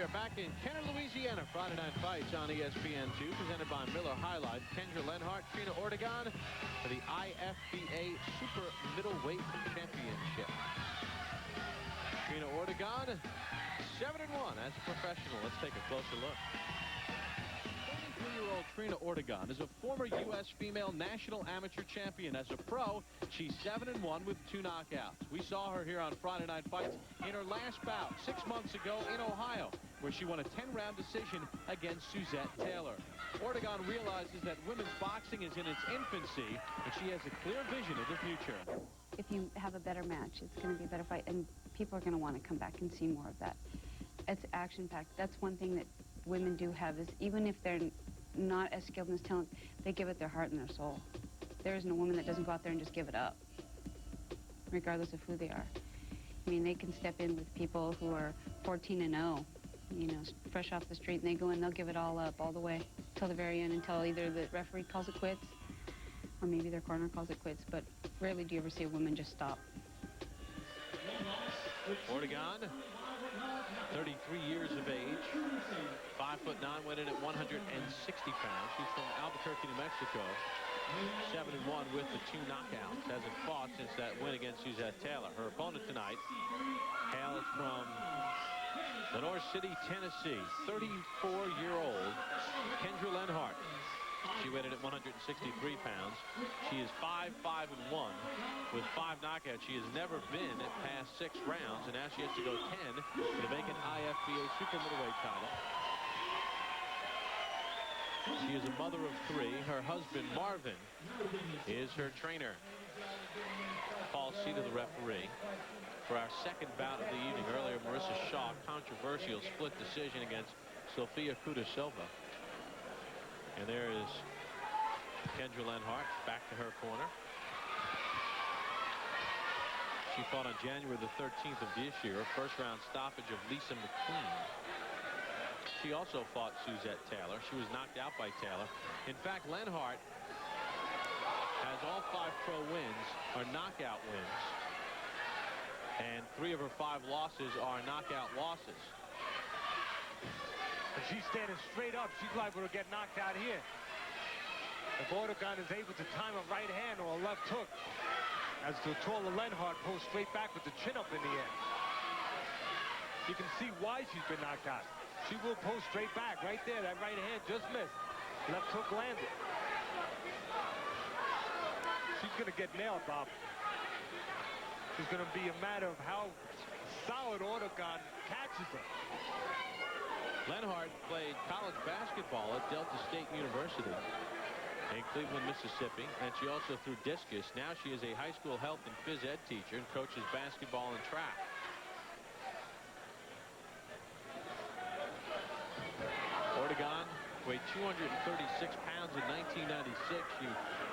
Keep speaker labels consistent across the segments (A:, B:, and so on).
A: are back in Kendra, Louisiana. Friday Night Fights on ESPN2, presented by Miller High Life. Kendra Lenhart, Trina Ortegon for the IFBA super-middleweight championship. Trina Ortegon, 7-1 as a professional. Let's take a closer look. 23-year-old Trina Ortegon is a former U.S. female national amateur champion. As a pro, she's 7-1 with 2 knockouts. We saw her here on Friday Night Fights in her last bout 6 months ago in Ohio, where she won a 10-round decision against Suzette Taylor. Ortegon realizes that women's boxing is in its infancy, and she has a clear vision of the future.
B: If you have a better match, it's going to be a better fight, and people are going to want to come back and see more of that. It's action-packed. That's one thing that women do have, is even if they're not as skilled and as talented, they give it their heart and their soul. There isn't a woman that doesn't go out there and just give it up, regardless of who they are. I mean, they can step in with people who are 14-0, you know, fresh off the street, and they go in, they'll give it all up all the way till the very end, until either the referee calls it quits or maybe their corner calls it quits. But rarely do you ever see a woman just stop.
A: Ortegon, 33 years of age, 5'9", went in at 160 pounds. She's from Albuquerque, New Mexico. 7-1 with the 2 knockouts. Hasn't fought since that win against Suzette Taylor. Her opponent tonight hails from Lenore City, Tennessee. 34-year-old Kendra Lenhart. She weighed in at 163 pounds. She is 5-1 with 5 knockouts. She has never been at past 6 rounds, and now she has to go 10 to make an IFBA super middleweight title. She is a mother of 3. Her husband, Marvin, is her trainer. Paul Cedar, the referee. For our second bout of the evening, earlier, Marissa Shaw, controversial split decision against Sofia Kudasova. And there is Kendra Lenhart back to her corner. She fought on January the 13th of this year, a first-round stoppage of Lisa McQueen. She also fought Suzette Taylor. She was knocked out by Taylor. In fact, Lenhart has all 5 pro wins are knockout wins, and 3 of her 5 losses are knockout losses.
C: If she's standing straight up, she's liable to get knocked out here. If Ortegon is able to time a right hand or a left hook, as the taller Lenhart pulls straight back with the chin up in the air. You can see why she's been knocked out. She will pull straight back right there. That right hand just missed. Left hook landed. She's going to get nailed, Bob. It's going to be a matter of how solid Ortegon catches her.
A: Lenhart played college basketball at Delta State University in Cleveland, Mississippi, and she also threw discus. Now she is a high school health and phys ed teacher and coaches basketball and track. Ortegon weighed 236 pounds in 1996. She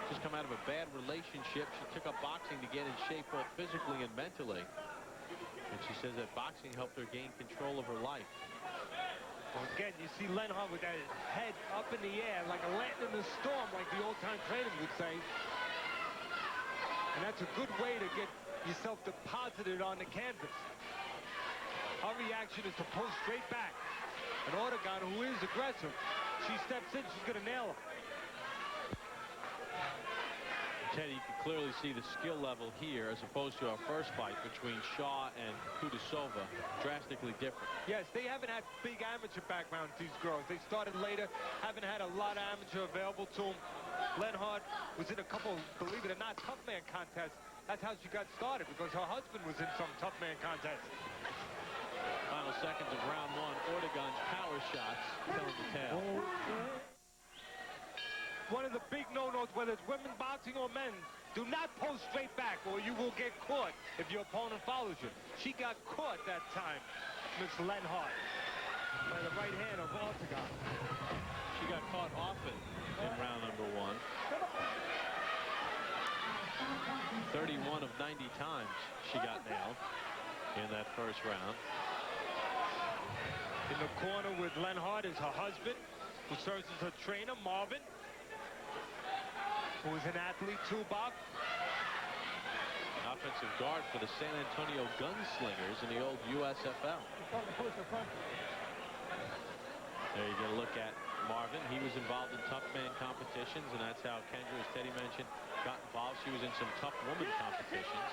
A: just come out of a bad relationship. She took up boxing to get in shape both physically and mentally. And she says that boxing helped her gain control of her life.
C: Well, again, you see Lenhart with that head up in the air like a lantern in the storm, like the old-time trainers would say. And that's a good way to get yourself deposited on the canvas. Her reaction is to pull straight back. And Ortegon, who is aggressive, she steps in, she's going to nail him.
A: Teddy, you can clearly see the skill level here as opposed to our first fight between Shaw and Kudasova. Drastically different.
C: Yes, they haven't had big amateur backgrounds, these girls. They started later, haven't had a lot of amateur available to them. Lenhart was in a couple, believe it or not, tough man contests. That's how she got started, because her husband was in some tough man contests.
A: Final seconds of round 1. Ortegon's power shots telling the tale.
C: One of the big no-nos, whether it's women boxing or men, do not pull straight back or you will get caught if your opponent follows you. She got caught that time, Miss Lenhart, by the right hand of Ortegon.
A: She got caught often in round number 1. 31 of 90 times she got nailed in that first round.
C: In the corner with Lenhart is her husband, who serves as her trainer, Marvin, who is an athlete too, Bob.
A: Offensive guard for the San Antonio Gunslingers in the old USFL. There you get a look at Marvin. He was involved in tough man competitions, and that's how Kendra, as Teddy mentioned, got involved. She was in some tough woman competitions.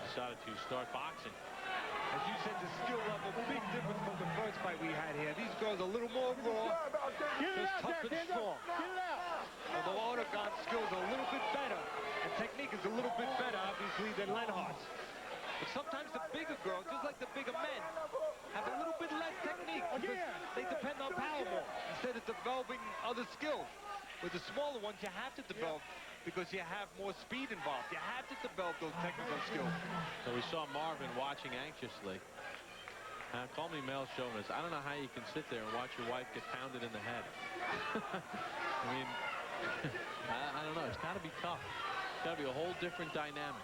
A: Decided to start boxing.
C: As you said, the skill level, big difference from the first fight we had here. These girls are a little more raw, just tough and strong. Although Ortegon's skills are a little bit better, and technique is a little bit better, obviously, than Lenhart's. But sometimes the bigger girls, just like the bigger men, have a little bit less technique because they depend on power more instead of developing other skills. With the smaller ones, you have to develop because you have more speed involved. You have to develop those technical skills.
A: So we saw Marvin watching anxiously. Call me male chauvinist. I don't know how you can sit there and watch your wife get pounded in the head. I mean, I don't know. It's got to be tough. It's got to be a whole different dynamic.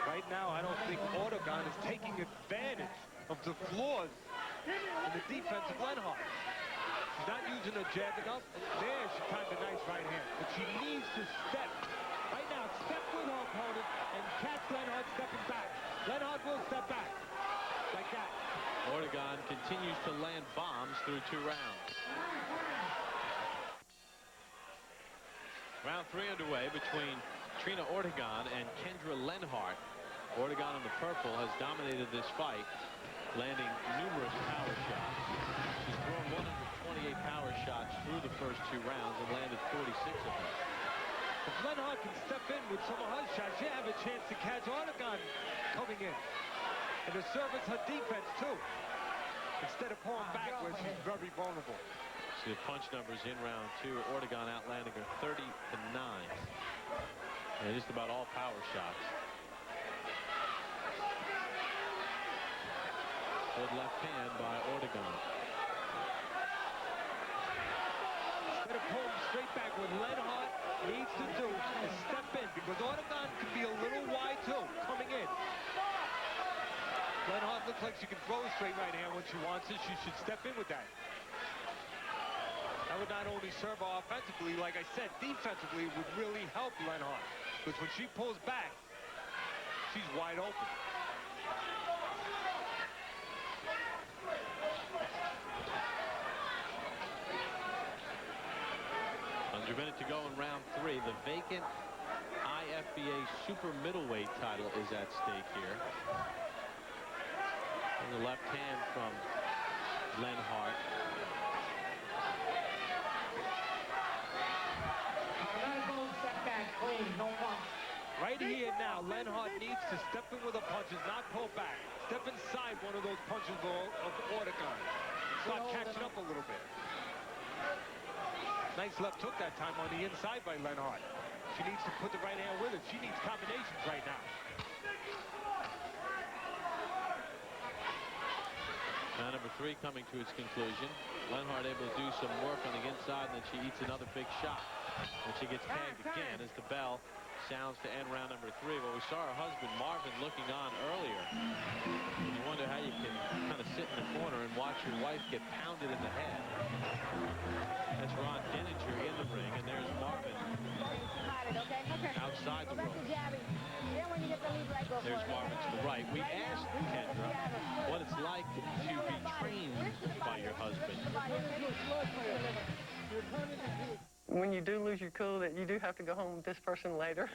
C: Right now, I don't think Ortegon is taking advantage of the flaws in the defense of Lenhart. She's not using her jab enough. There, she timed a nice right hand. But she needs to step. Right now, step with her opponent and catch Lenhart stepping back. Lenhart will step back. Like that.
A: Ortegon continues to land bombs through 2 rounds. Round 3 underway between Trina Ortegon and Kendra Lenhart. Ortegon in the purple has dominated this fight, landing numerous power shots. She's thrown 128 power shots through the first 2 rounds and landed 46 of them.
C: If Lenhart can step in with some of her shots, you have a chance to catch Ortegon coming in. And to service her defense, too. Instead of pulling back where she's very vulnerable.
A: See the punch numbers in round 2. Ortegon outlanding her 30-9. And just about all power shots. Good left hand by Ortegon.
C: Instead of pulling straight back, what Lenhart needs to do is step in, because Ortegon can be a little wide too, coming in. Lenhart looks like she can throw a straight right hand when she wants it. She should step in with that. That would not only serve her offensively, like I said, defensively would really help Lenhart. Because when she pulls back, she's wide open.
A: Under a minute to go in round 3. The vacant IFBA super-middleweight title is at stake here. And the left hand from Lenhart.
C: Right here now, Lenhart needs to step in with her punches, not pull back. Step inside one of those punches of Ortegon. Start catching up a little bit. Nice left hook that time on the inside by Lenhart. She needs to put the right hand with it. She needs combinations right now.
A: Round number 3 coming to its conclusion. Lenhart able to do some work on the inside, and then she eats another big shot. And she gets tagged again as the bell sounds to end round number 3. Well, we saw her husband Marvin looking on earlier. You wonder how you can kind of sit in the corner and watch your wife get pounded in the head. That's Ron Denninger in the ring, and there's Marvin outside the ropes. There's Marvin to the right. We asked Kendra what it's like to be trained by your husband.
D: When you do lose your cool, that you do have to go home with this person later.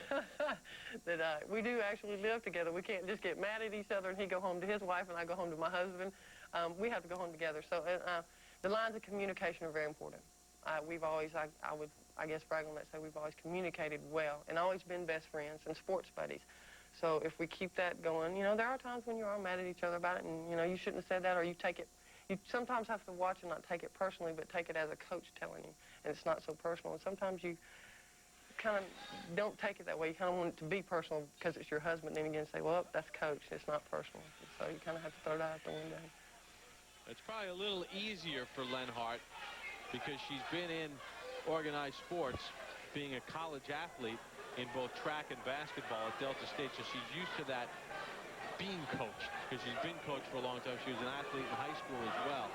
D: That we do actually live together. We can't just get mad at each other and he go home to his wife and I go home to my husband. We have to go home together. So the lines of communication are very important. We've always, I guess brag on that, say we've always communicated well and always been best friends and sports buddies. So if we keep that going, you know, there are times when you are mad at each other about it and, you know, you shouldn't have said that, or you take it. You sometimes have to watch and not take it personally, but take it as a coach telling you, and it's not so personal. And sometimes you kind of don't take it that way. You kind of want it to be personal because it's your husband, and then again say, well, that's coach, it's not personal. So you kind of have to throw that out the window.
A: It's probably a little easier for Lenhart because she's been in organized sports, being a college athlete in both track and basketball at Delta State, so she's used to that being coached, because she's been coached for a long time. She was an athlete in high school as well,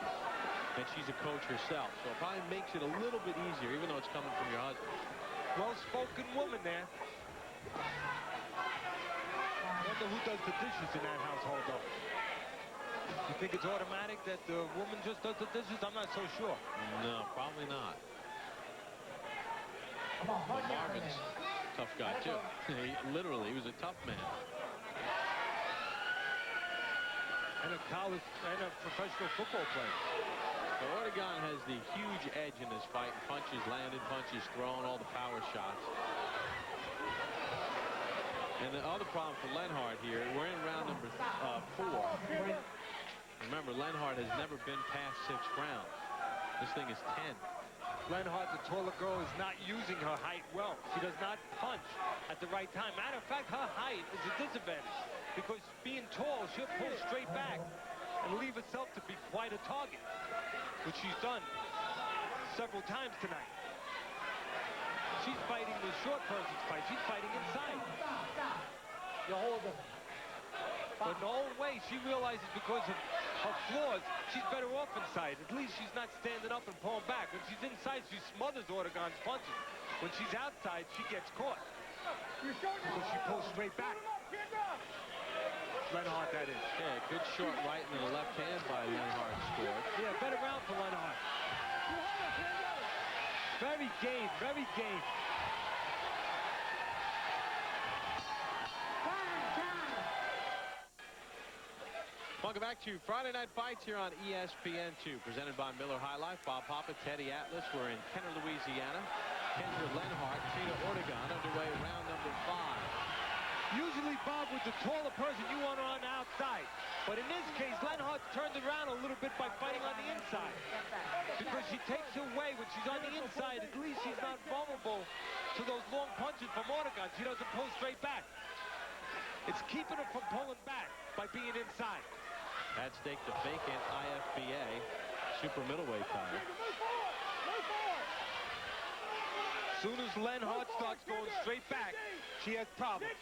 A: and she's a coach herself, so it probably makes it a little bit easier, even though it's coming from your husband.
C: Well-spoken woman there. I wonder who does the dishes in that household, though. think it's automatic that the woman just does the dishes? I'm not so sure.
A: No, probably not. But Marvin's a tough guy, too. Literally, he was a tough man.
C: And a college and a professional football player.
A: So Ortegon has the huge edge in this fight. Punches landed, punches thrown, all the power shots. And the other problem for Lenhart here, we're in round number 4. Remember, Lenhart has never been past 6 rounds. This thing is 10.
C: Lenhart, the taller girl, is not using her height well. She does not punch at the right time. Matter of fact, her height is a disadvantage because being tall, she'll pull straight back and leave herself to be quite a target, which she's done several times tonight. She's fighting the short person's fight. She's fighting inside.
E: You hold them.
C: But in the old way, she realizes because of her flaws, she's better off inside. At least she's not standing up and pulling back. When she's inside, she smothers Ortegon's punches. When she's outside, she gets caught. Because she pulls straight back. Lenhart, that is.
A: Yeah, good short right and then a left hand by Lenhart scored.
C: Yeah, better round for Lenhart. Very game, very game.
A: Welcome back to Friday Night Fights here on ESPN2, presented by Miller High Life. Bob Papa, Teddy Atlas. We're in Kendra, Louisiana. Kendra Lenhart, Trina Ortegon, underway round number 5.
C: Usually, Bob, with the taller person, you want her on the outside. But in this case, Lenhart turned it around a little bit by fighting on the inside. Because she takes away when she's on the inside, at least she's not vulnerable to those long punches from Ortegon. She doesn't pull straight back. It's keeping her from pulling back by being inside.
A: At stake, the vacant IFBA super middleweight title.
C: As soon as Lenhart starts going straight back, she has problems.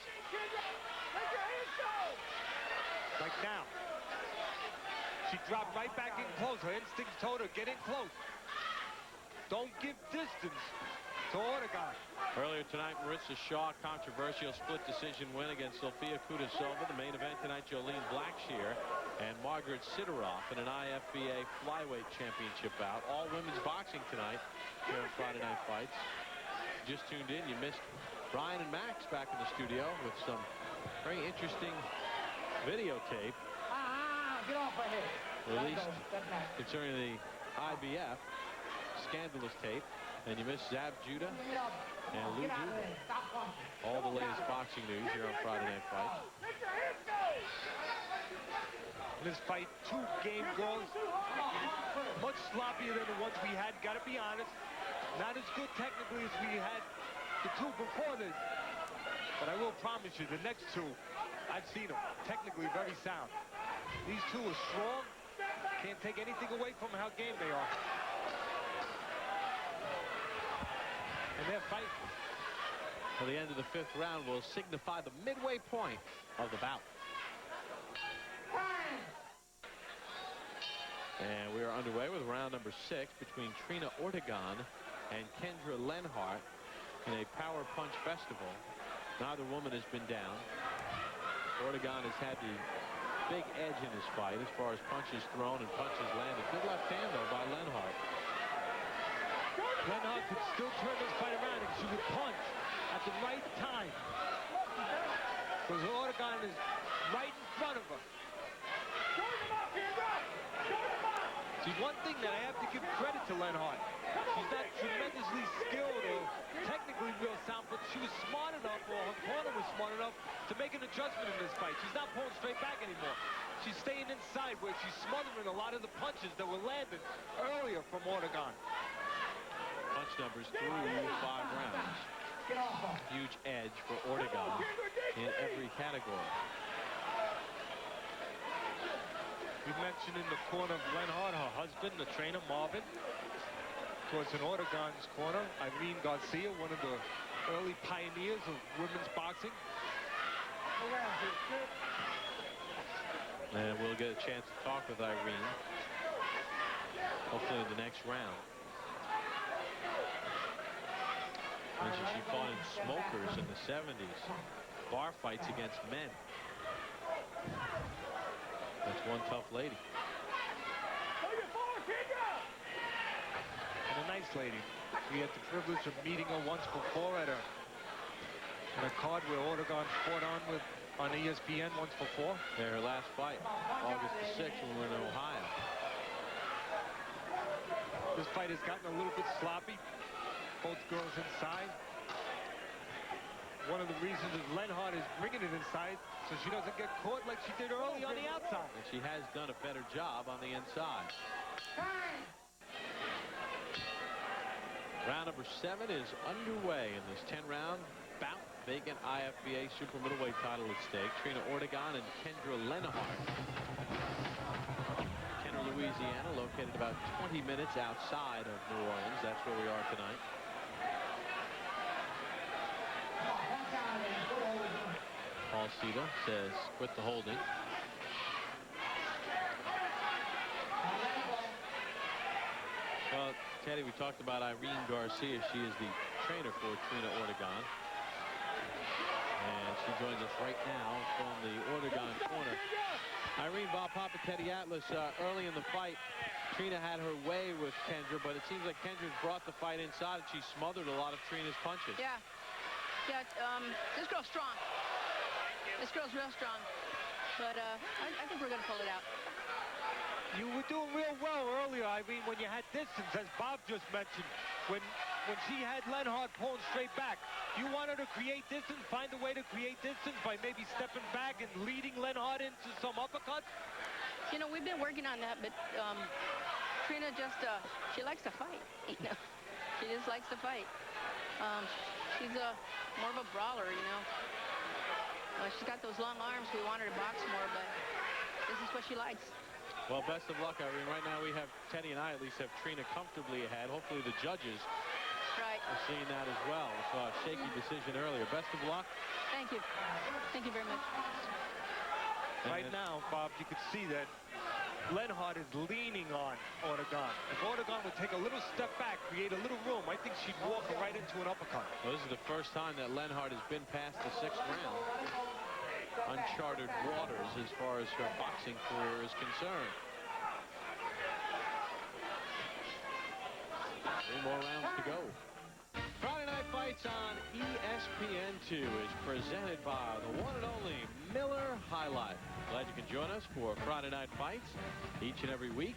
C: Like now. She dropped right back in close. Her instincts told her, get in close. Don't give distance to Ortegon.
A: Earlier tonight, Marissa Shaw, controversial split decision win against Sofia Kudasova. The main event tonight, Jolene Blackshear and Margaret Sidoroff in an IFBA flyweight championship bout. All women's boxing tonight here on Friday Night Fights. Just tuned in, you missed Brian and Max back in the studio with some very interesting videotape
E: Get off my head.
A: released concerning the IBF scandalous tape. And you missed Zab Judah and Lou Judah. All the latest boxing news here on Friday Night Fights.
C: This fight, 2 game goals. Much sloppier than the ones we had, gotta be honest. Not as good technically as we had the 2 before this. But I will promise you, the next 2, I've seen them. Technically very sound. These 2 are strong. Can't take anything away from how game they are. And they're fighting.
A: Well, the end of the 5th round will signify the midway point of the bout. And we are underway with round number 6 between Trina Ortegon and Kendra Lenhart in a power punch festival. Neither woman has been down. Ortegon has had the big edge in this fight as far as punches thrown and punches landed. Good left hand, though, by Lenhart.
C: Lenhart could still turn this fight around if she would punch at the right time. Because Ortegon is right in front of her. See, one thing that I have to give credit to Lenhart. She's not tremendously skilled or technically real sound, but she was smart enough, or her corner was smart enough, to make an adjustment in this fight. She's not pulling straight back anymore. She's staying inside where she's smothering a lot of the punches that were landed earlier from Ortegon.
A: Punch numbers through 5 rounds. Huge edge for Ortegon in every category.
C: We mentioned in the corner of Lenhart, her husband, the trainer, Marvin. Of course, in Ortegon's corner, Irene Garcia, one of the early pioneers of women's boxing.
A: And we'll get a chance to talk with Irene, hopefully in the next round. Mentioned she fought in smokers in the 70s. Bar fights against men. That's one one tough lady.
C: And a nice lady. We had the privilege of meeting her once before at a card where Ortegon fought on ESPN once before.
A: Yeah, her last fight, August the 6th, when we were in Ohio.
C: This fight has gotten a little bit sloppy. Both girls inside. One of the reasons is Lenhart is bringing it inside so she doesn't get caught like she did early on the outside.
A: And she has done a better job on the inside. Round number 7 is underway in this 10-round bout. Vacant IFBA super middleweight title at stake. Trina Ortegon and Kendra Lenhart. Kenner, Louisiana, located about 20 minutes outside of New Orleans. That's where we are tonight. Paul Cita says quit the holding. Well, Teddy, we talked about Irene Garcia. She is the trainer for Trina Ortegon. And she joins us right now from the Ortegon corner. Irene, Bob Papa, Teddy Atlas, early in the fight, Trina had her way with Kendra, but it seems like Kendra's brought the fight inside and she smothered a lot of Trina's punches.
F: Yeah. Yeah, this girl's strong. This girl's real strong. But I think we're going to pull it out.
C: You were doing real well earlier, Irene, when you had distance, as Bob just mentioned. When she had Lenhart pulling straight back, you wanted to create distance, find a way to create distance by maybe stepping back and leading Lenhart into some uppercuts?
F: You know, we've been working on that, but Trina just, she likes to fight, you know. She just likes to fight. She's more of a brawler, you know. She's got those long arms. We want her to box more, but this is what she likes.
A: Well, best of luck, Irene. Right now we have, Teddy and I at least have Trina comfortably ahead. Hopefully the judges are seeing that as well. We saw a shaky decision earlier. Best of luck.
F: Thank you. Thank you very much.
C: Right now, Bob, you could see that Lenhart is leaning on Ortegon. If Ortegon would take a little step back, create a little room, I think she'd walk right into an uppercut.
A: Well, this is the first time that Lenhart has been past the 6th round. Uncharted waters as far as her boxing career is concerned. 3 more rounds to go. Friday Night Fights on ESPN2 is presented by the one and only Miller High Life. Glad you can join us for Friday Night Fights each and every week.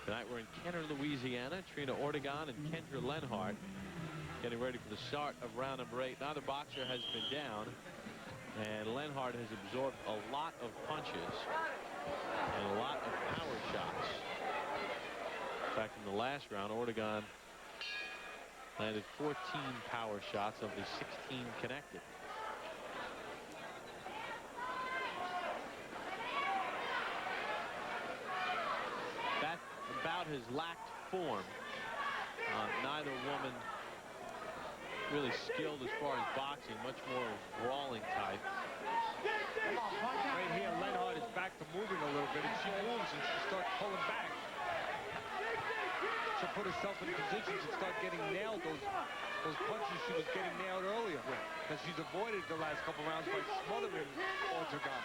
A: Tonight we're in Kenner, Louisiana. Trina Ortegon and Kendra Lenhart getting ready for the start of round number 8. Neither boxer has been down, and Lenhart has absorbed a lot of punches and a lot of power shots. In fact, in the last round, Ortegon landed 14 power shots of the 16 connected. That bout has lacked form. Neither woman really skilled as far as boxing, much more brawling type.
C: Right here, Lenhart is back to moving a little bit. If she moves and she starts pulling back, she'll put herself in position to start getting nailed, those punches she was getting nailed earlier. That she's avoided the last couple rounds by smothering Ortegon.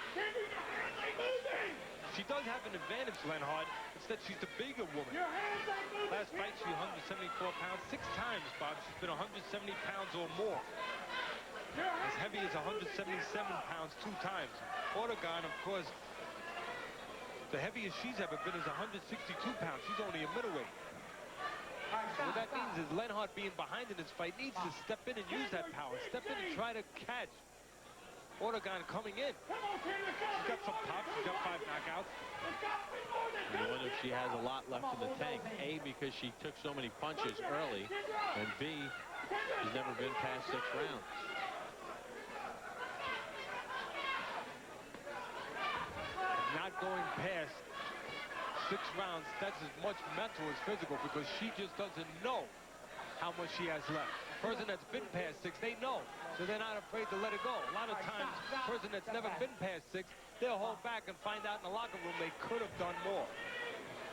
C: She does have an advantage, Lenhart. It's that she's the bigger woman. Last fight, she was 174 pounds. 6 times, Bob, she's been 170 pounds or more. As heavy as 177 pounds 2 times. Ortegon, of course, the heaviest she's ever been is 162 pounds. She's only a middleweight. So what that means is Lenhart, being behind in this fight, needs to step in and use that power. Step in and try to catch Ortegon coming in. She's got some pop. She's got 5 knockouts.
A: And you wonder if she has a lot left in the tank. A, because she took so many punches early, and B, she's never been past 6 rounds.
C: Not going past 6 rounds, that's as much mental as physical, because she just doesn't know how much she has left. A person that's been past 6, they know, so they're not afraid to let it go. A lot of times, a person that's never been past 6, they'll hold back and find out in the locker room they could have done more.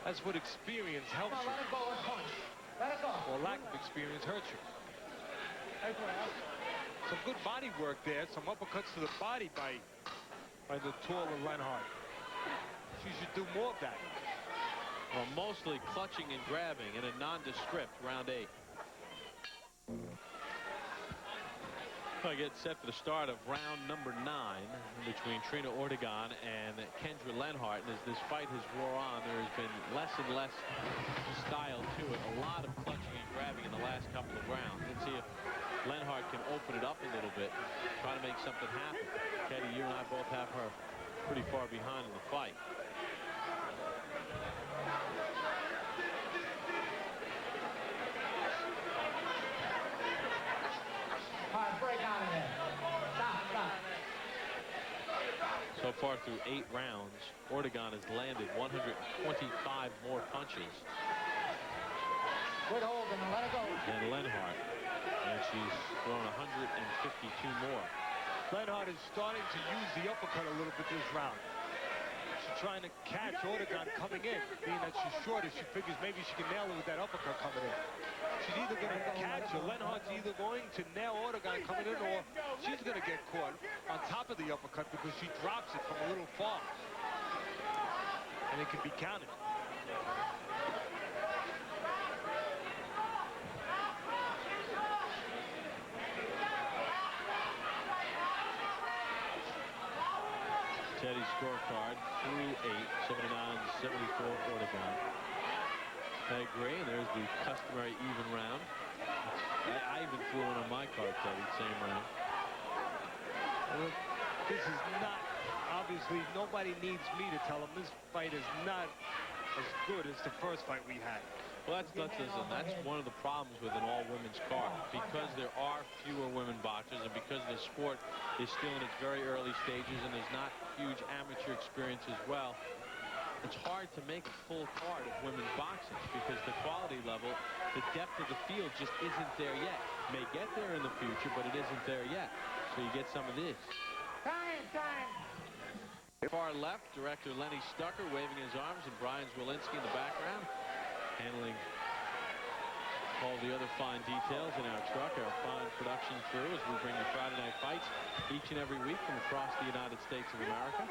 C: That's what experience helps you. Or lack of experience hurts you. Some good body work there, some uppercuts to the body by the taller Lenhart. She should do more of that.
A: Well, mostly clutching and grabbing in a nondescript round 8. I get set for the start of round number 9 between Trina Ortegon and Kendra Lenhart. And as this fight has wore on, there has been less and less style to it. A lot of clutching and grabbing in the last couple of rounds. Let's see if Lenhart can open it up a little bit, try to make something happen. Teddy, you and I both have her pretty far behind in the fight. So far through 8 rounds, Ortegon has landed 125 more punches
E: Good hold and let it go.
A: than Lenhart, and she's thrown 152 more.
C: Lenhart is starting to use the uppercut a little bit this round. She's trying to catch Ortegon coming in, being that she's shorter. She figures maybe she can nail her with that uppercut coming in. She's either going to catch her. Lenhart's either going to nail Ortegon coming in, or she's going to get caught on top of the uppercut because she drops it from a little far. And it can be counted.
A: Teddy's scorecard through 8, 79-74 Ortegon. I agree, and there's the customary even round. I even threw one on my card, Teddy, same round.
C: Well, this is not, obviously, nobody needs me to tell them this fight is not as good as the first fight we had.
A: Well, that's one of the problems with an all-women's card. Because there are fewer women boxers and because the sport is still in its very early stages and there's not huge amateur experience as well, it's hard to make a full card of women's boxing because the quality level, the depth of the field just isn't there yet. May get there in the future, but it isn't there yet. So you get some of this.
E: Time.
A: Far left, director Lenny Stucker waving his arms, and Brian Zwolinski in the background, handling all the other fine details in our truck, our fine production crew, as we bring you Friday night fights each and every week from across the United States of America.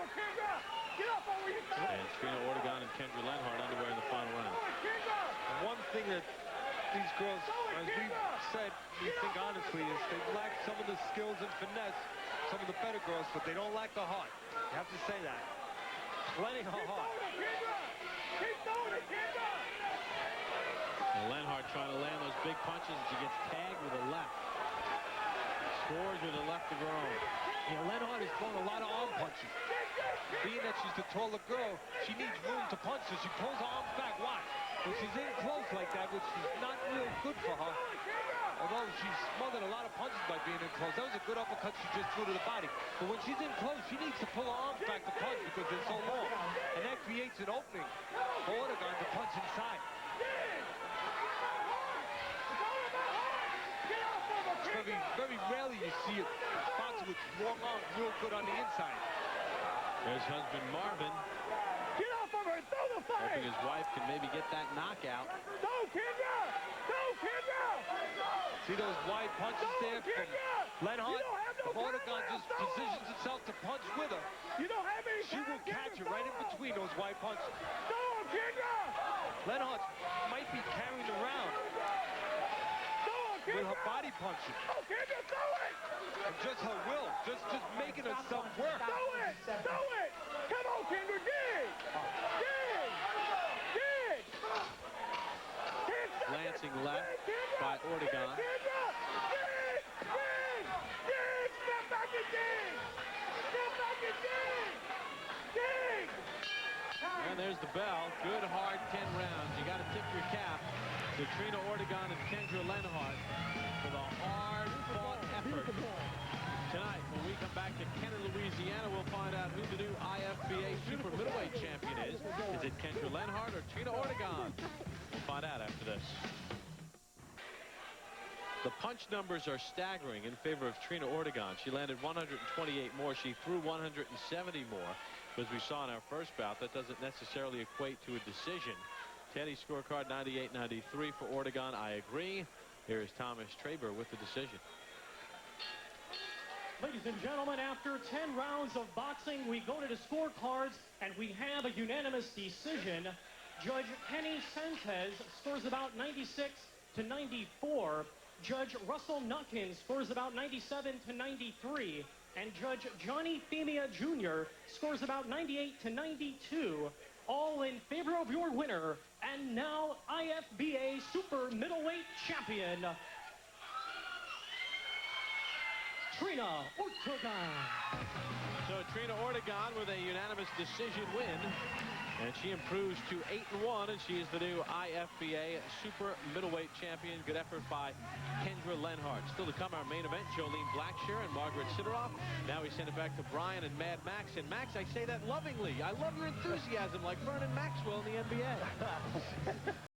A: And Trina Ortegon and Kendra Lenhart underway in the final round.
C: One thing that these girls, as we said, we think honestly, is they lack some of the skills and finesse, some of the better girls, but they don't lack the heart. You have to say that. Plenty of heart.
A: And Lenhart trying to land those big punches, and she gets tagged with a left. Scores with a left of her own.
C: Yeah, Lenhart has thrown a lot of arm punches. Being that she's the taller girl, she needs room to punch, so she pulls her arms back. Watch. When she's in close like that, which is not real good for her, although she's smothered a lot of punches by being in close. That was a good uppercut she just threw to the body. But when she's in close, she needs to pull her arms back to punch because they're so long. And that creates an opening for Ortegon to punch inside. Very rarely you see a boxer with long arms real good on the inside.
A: There's husband Marvin.
E: Get off of her! Throw the fight!
A: Hoping his wife can maybe get that knockout.
E: Go, Kendra! Go, Kendra!
C: See those wide punches there from Lenhart? If Ortegon just positions himself to punch with her,
E: You don't have any
C: she will catch her right in between those wide punches.
E: Go, Kendra!
C: Lenhart might be carrying around with her body punching.
E: Go, Kendra, throw it!
C: And just her will, just making herself work.
E: Throw it! Throw it! Come on, Kendra, dig! Dig! Dig!
A: Glancing left by Ortegon.
E: Kendra! Dig! Dig! Dig! Step back and dig! Step back and dig! Dig!
A: And there's the bell. Good, hard 10 rounds. You got to tip your cap to Trina Ortegon and Kendra Lenhart for the hard-fought effort. Tonight, when we come back to Kenner, Louisiana, we'll find out who the new IFBA super middleweight champion is. Is it Kendra Lenhart or Trina Ortegon? We'll find out after this. The punch numbers are staggering in favor of Trina Ortegon. She landed 128 more. She threw 170 more. As we saw in our first bout, that doesn't necessarily equate to a decision. Teddy's scorecard 98-93 for Ortegon. I agree. Here is Thomas Traber with the decision.
G: Ladies and gentlemen, after 10 rounds of boxing, we go to the scorecards, and we have a unanimous decision. Judge Kenny Sanchez scores about 96 to 94. Judge Russell Nutkins scores about 97 to 93. And Judge Johnny Femia Jr. scores about 98 to 92. All in favor of your winner, and now IFBA super middleweight champion, Trina Ortegon.
A: So Trina Ortegon with a unanimous decision win, and she improves to 8-1, and she is the new IFBA super middleweight champion. Good effort by Kendra Lenhart. Still to come, our main event, Jolene Blackshear and Margaret Sidoroff. Now we send it back to Brian and Mad Max. And Max, I say that lovingly. I love your enthusiasm like Vernon Maxwell in the NBA.